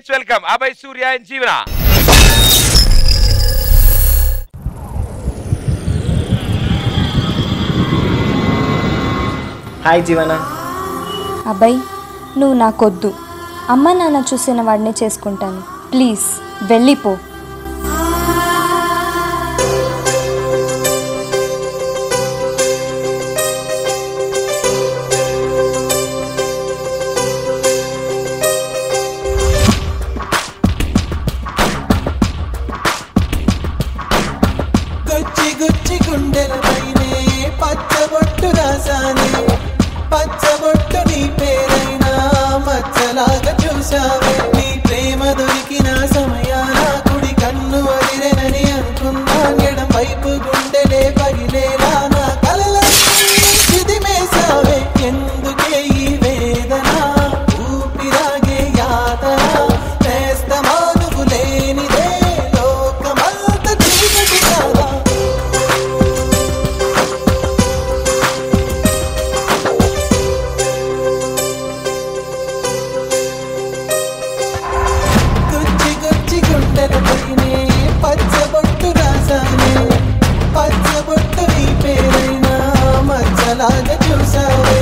Let's welcome Abhay Surya and జీవన. Hi జీవన. అభయ్, నువ్వు నాకొద్దు. అమ్మ నాన్న చూసిన వాడిని చేసుకుంటాను. ప్లీజ్ వెళ్ళిపో. పచ్చబొట్టు రాసానే, పచ్చబొట్టు నీ పేరైనా మచ్చలాగా చూసావే. నీ ప్రేమ దొరికిన సమయాన కుడి కన్ను అదిరేనని అనుకున్నా. ఎడం వైపు గుండెలే పగిలేలా నా కలలన్నీ చిదిమేసావే. ఎందుకే ఈ వేదన, ఊపిరాగే యాతన, నేస్తమా నువ్వు లేనిదే లోకమంత చీకటి కాదా. పచ్చబొట్టు రాసానే, పచ్చబొట్టు నీ పేరైనా మచ్చలాగా చూసావే.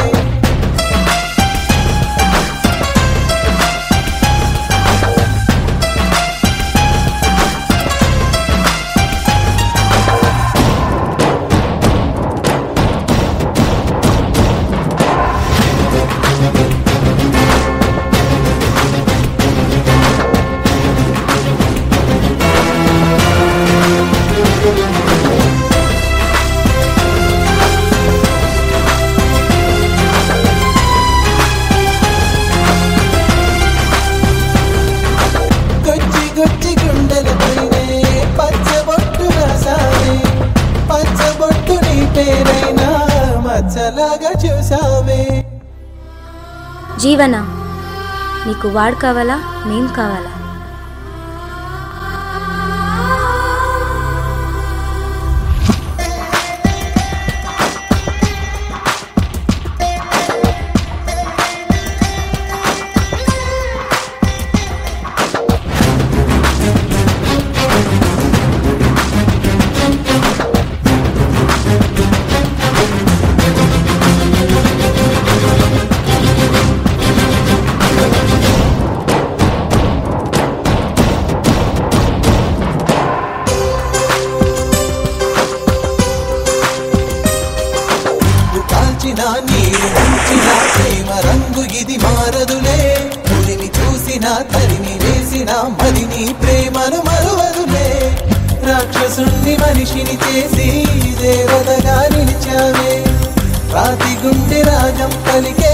గుచ్చి గుండెలపైనే పచ్చబొట్టు రాసానే, పచ్చబొట్టు నీ పేరైనా మచ్చలాగా చూసావే. జీవన, నీకు వాడు కావాలా, నేను కావాలా? నీరు ఉంచిన ప్రేమ రంగు ఇది మారదులే. పులిని చూసిన తరిని వేసిన మరి నీ ప్రేమను మరువదులే. రాక్షసుణ్ణి మనిషిని చేసి దేవతగా నిలిచావే. రాతి గుండె రాగం పలికే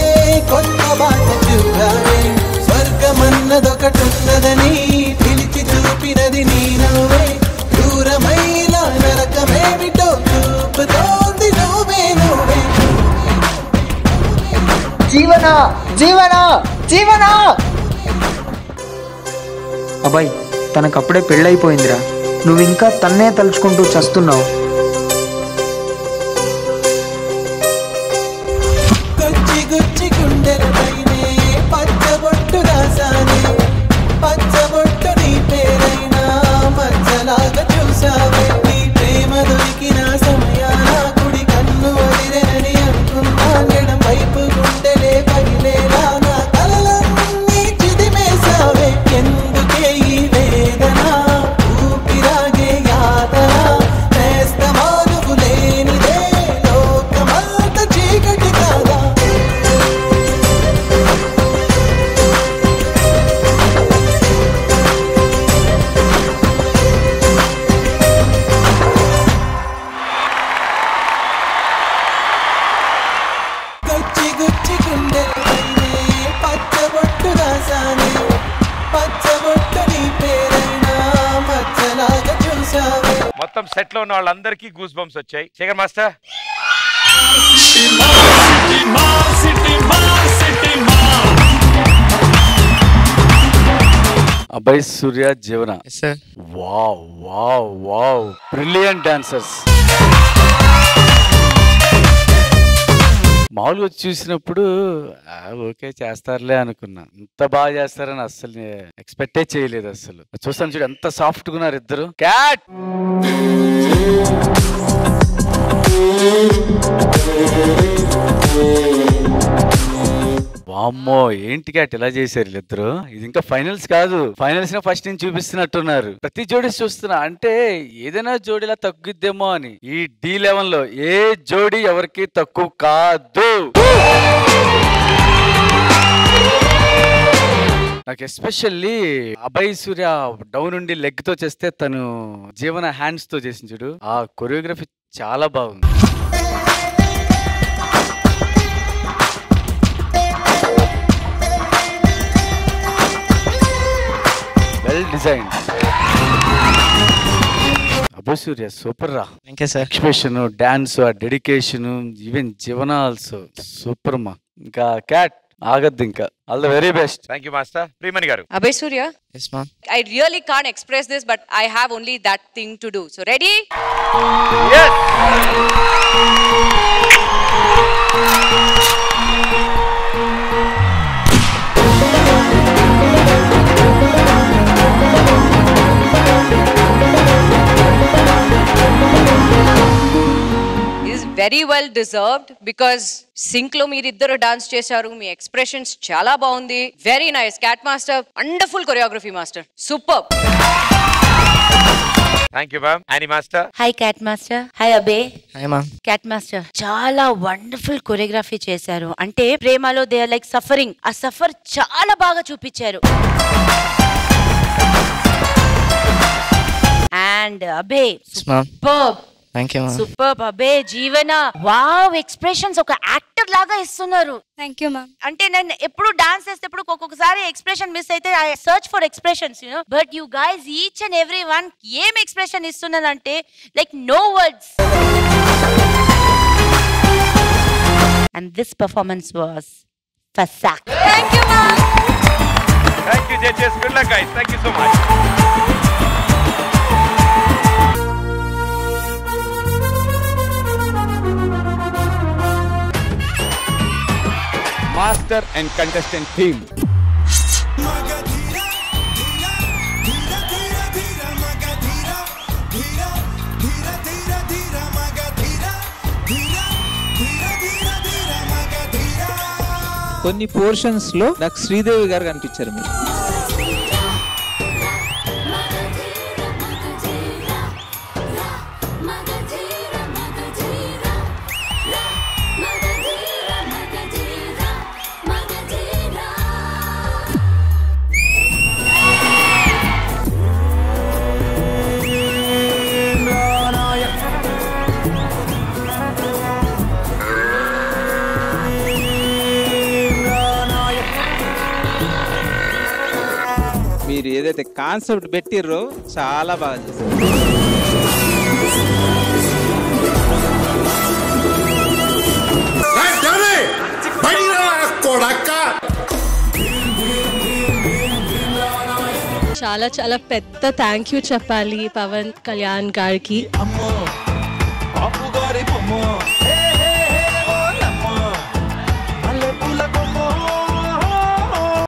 కొత్త బాట చూడావే. స్వర్గమన్నదొకటున్నదని పిలిచి చూపినది నీ నవ్వే. దూరమైన నరకమేమిటో చూపుతోంది నువ్వే నువ్వే. జీవన జీవన జీవన. అబ్బాయి, తనకప్పుడే పెళ్ళైపోయిందిరా. నువ్వు ఇంకా తన్నే తలుచుకుంటూ చస్తున్నావు. గుచ్చి గుండెలపైనే పచ్చబొట్టు రాసానే, పచ్చబొట్టు నీ పేరైనా మచ్చలాగా చూసావే. నీ ప్రేమ దొరికిన సమయాన కుడి కన్ను అదిరేనని అనుకున్నా. ఎడం వైపు గుండెలే పగిలేలా నా కలలన్నీ చిదిమేసావే. ఎందుకే ఈ వేదన, ఊపిరాగే యాతన, నేస్తమా నువ్వు లేనిదే లోకమంత చీకటి కాదా. గుచ్చి గుండెలపైనే పచ్చబొట్టు రాసానే, పచ్చబొట్టు నీ పేరైనా మచ్చలాగా చూసావే. మొత్తం సెట్ లో ఉన్న వాళ్ళందరికీ గూస్ బంప్స్ వచ్చాయి. శేఖర్ మాస్టర్. అభయ్ సూర్య జీవన. Wow wow wow, brilliant dancers. మామూలుగా వచ్చి చూసినప్పుడు ఓకే చేస్తారులే అనుకున్నా. ఇంత బాగా చేస్తారని అస్సలు ఎక్స్పెక్టే చేయలేదు. అసలు చూస్తాను చూడు ఎంత సాఫ్ట్ గా ఉన్నారు ఇద్దరు. క్యాట్ వామ్మో ఏంటి క్యాట్ ఇలా చేశారు వీళ్ళిద్దరు. ఇది ఇంకా ఫైనల్స్ కాదు, ఫైనల్స్ ఫస్ట్ నుంచి చూపిస్తున్నట్టున్నారు. ప్రతి జోడీ చూస్తున్నా అంటే ఏదైనా జోడీలా తగ్గుద్దేమో అని. ఈ D11 లో ఏ జోడీ ఎవరికి తక్కువ కాదు. నాకు ఎస్పెషల్లీ అభయ్ సూర్య డౌన్ నుండి లెగ్ తో చేస్తే తను జీవన హ్యాండ్స్ తో చేసింది చూడు, ఆ కొరియోగ్రఫీ చాలా బాగుంది. Well design. Abhay Surya super రా. ఎక్స్ప్రెషన్, డాన్స్, ఆ dedication, even Jeevana also super మా. ఇంకా క్యాట్ ఆగద్దు ఇంకా. All the very best. Thank you master. Priyamani గారు. Abhay Surya. Yes, ma'am. I really can't express this, but I have only that thing to do. So ready? Yes. Very well deserved because sync lo meeridaru dance chesaru. Me expressions chala baagundi. Very nice. Cat master, wonderful choreography master. Superb. Thank you ma'am. Annie master. Hi Cat master. Hi Abhay. Hi ma'am. Cat master చాలా wonderful choreography చేశారు. అంటే ప్రేమలో they are like suffering. ఆ suffer చాలా బాగా చూపించారు. And Abhay, superb. Thank you, ma'am. Super Abhay. Jeevana wow expressions ఒక actor లాగా ఇస్తున్నారు. Thank you ma'am. అంటే నేను ఎప్పుడు డాన్స్ చేసేటప్పుడు ఒక్కొక్కసారి ఎక్స్ప్రెషన్ మిస్ అయితే I search for expressions you know, but you guys each and every one ఏం ఎక్స్ప్రెషన్ ఇస్తున్నారంటే like no words. And this performance was ఫసాక్. Thank you, ma'am. Thank you judges. Good luck guys. Thank you so much. Master and contestant team. కొన్ని portions లో నాకు శ్రీదేవి గారు కనిపించారు మీరు. మీరు ఏదైతే కాన్సెప్ట్ పెట్టిర్రో చాలా బాగా చేశారు. చాలా చాలా పెద్ద థ్యాంక్ యూ చెప్పాలి పవన్ కళ్యాణ్ గారికి. అమ్మో బాపు గారి బొమ్మ